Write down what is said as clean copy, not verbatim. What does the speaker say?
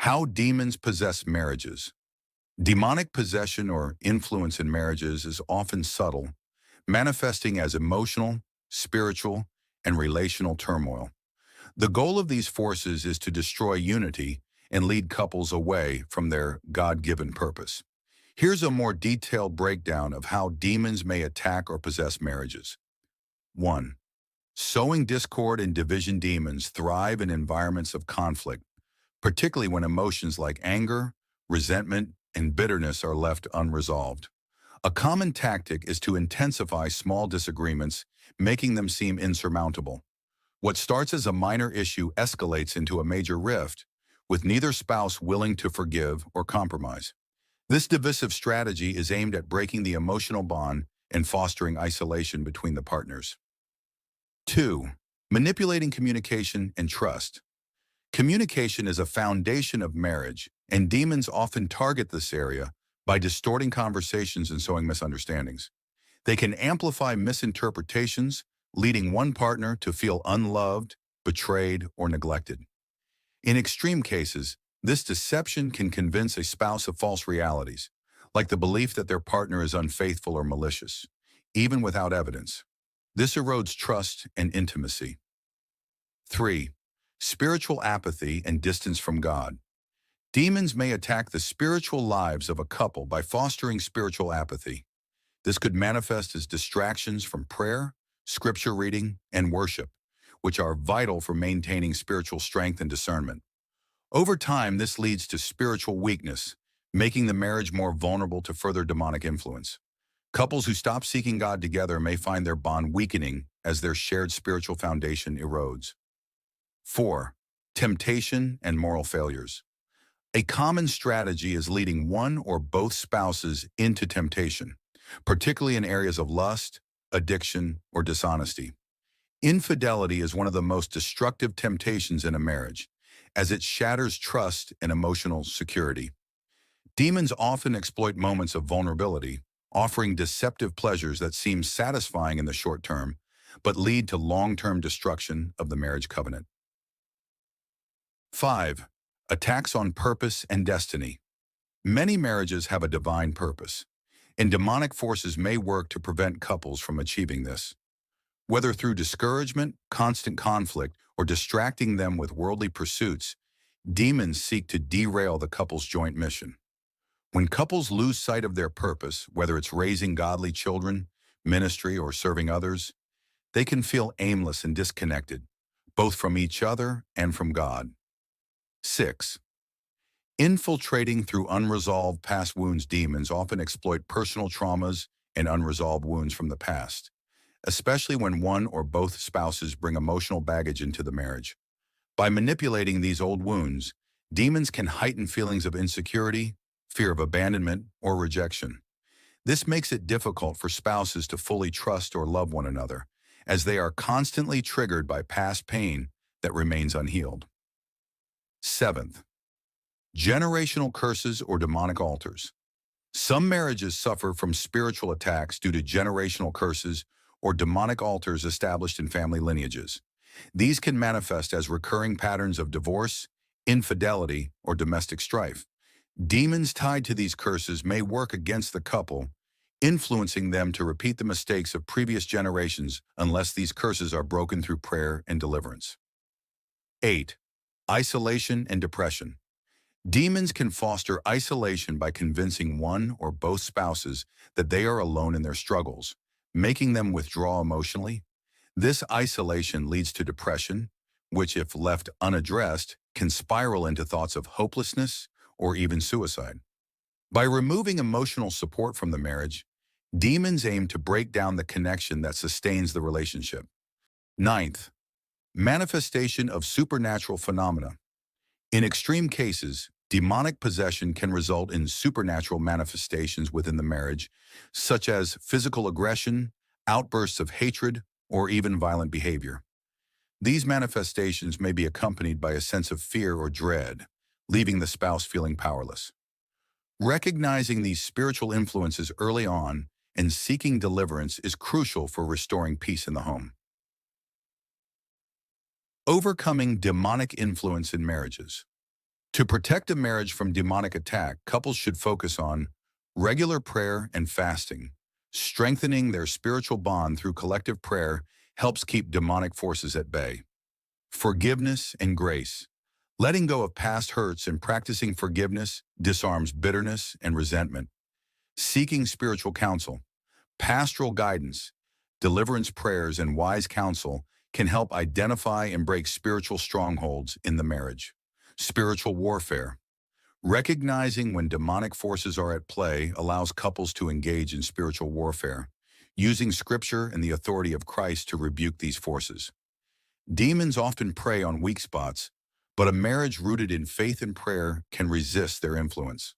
How demons possess marriages. Demonic possession or influence in marriages is often subtle, manifesting as emotional, spiritual, and relational turmoil. The goal of these forces is to destroy unity and lead couples away from their God-given purpose. Here's a more detailed breakdown of how demons may attack or possess marriages. 1. Sowing discord and division. Demons thrive in environments of conflict, particularly when emotions like anger, resentment, and bitterness are left unresolved. A common tactic is to intensify small disagreements, making them seem insurmountable. What starts as a minor issue escalates into a major rift, with neither spouse willing to forgive or compromise. This divisive strategy is aimed at breaking the emotional bond and fostering isolation between the partners. 2. Manipulating communication and trust. Communication is a foundation of marriage, and demons often target this area by distorting conversations and sowing misunderstandings. They can amplify misinterpretations, leading one partner to feel unloved, betrayed, or neglected. In extreme cases, this deception can convince a spouse of false realities, like the belief that their partner is unfaithful or malicious, even without evidence. This erodes trust and intimacy. 3. Spiritual apathy and distance from God. Demons may attack the spiritual lives of a couple by fostering spiritual apathy. This could manifest as distractions from prayer, scripture reading, and worship, which are vital for maintaining spiritual strength and discernment. Over time, this leads to spiritual weakness, making the marriage more vulnerable to further demonic influence. Couples who stop seeking God together may find their bond weakening as their shared spiritual foundation erodes. 4. Temptation and moral failures. A common strategy is leading one or both spouses into temptation, particularly in areas of lust, addiction, or dishonesty. Infidelity is one of the most destructive temptations in a marriage, as it shatters trust and emotional security. Demons often exploit moments of vulnerability, offering deceptive pleasures that seem satisfying in the short term, but lead to long-term destruction of the marriage covenant. 5. Attacks on purpose and destiny. Many marriages have a divine purpose, and demonic forces may work to prevent couples from achieving this. Whether through discouragement, constant conflict, or distracting them with worldly pursuits, demons seek to derail the couple's joint mission. When couples lose sight of their purpose, whether it's raising godly children, ministry, or serving others, they can feel aimless and disconnected, both from each other and from God. 6. Infiltrating through unresolved past wounds. Demons often exploit personal traumas and unresolved wounds from the past, especially when one or both spouses bring emotional baggage into the marriage. By manipulating these old wounds, demons can heighten feelings of insecurity, fear of abandonment, or rejection. This makes it difficult for spouses to fully trust or love one another, as they are constantly triggered by past pain that remains unhealed. 7th, generational curses or demonic altars. Some marriages suffer from spiritual attacks due to generational curses or demonic altars established in family lineages. These can manifest as recurring patterns of divorce, infidelity, or domestic strife. Demons tied to these curses may work against the couple, influencing them to repeat the mistakes of previous generations unless these curses are broken through prayer and deliverance. 8. Isolation and depression. Demons can foster isolation by convincing one or both spouses that they are alone in their struggles, making them withdraw emotionally. This isolation leads to depression, which, if left unaddressed, can spiral into thoughts of hopelessness or even suicide. By removing emotional support from the marriage, demons aim to break down the connection that sustains the relationship. 9th, manifestation of supernatural phenomena. In extreme cases, demonic possession can result in supernatural manifestations within the marriage, such as physical aggression, outbursts of hatred, or even violent behavior. These manifestations may be accompanied by a sense of fear or dread, leaving the spouse feeling powerless. Recognizing these spiritual influences early on and seeking deliverance is crucial for restoring peace in the home. Overcoming demonic influence in marriages. To protect a marriage from demonic attack, couples should focus on regular prayer and fasting. Strengthening their spiritual bond through collective prayer helps keep demonic forces at bay. Forgiveness and grace. Letting go of past hurts and practicing forgiveness disarms bitterness and resentment. Seeking spiritual counsel. Pastoral guidance, deliverance prayers, and wise counsel can help identify and break spiritual strongholds in the marriage. Spiritual warfare. Recognizing when demonic forces are at play allows couples to engage in spiritual warfare, using scripture and the authority of Christ to rebuke these forces. Demons often prey on weak spots, but a marriage rooted in faith and prayer can resist their influence.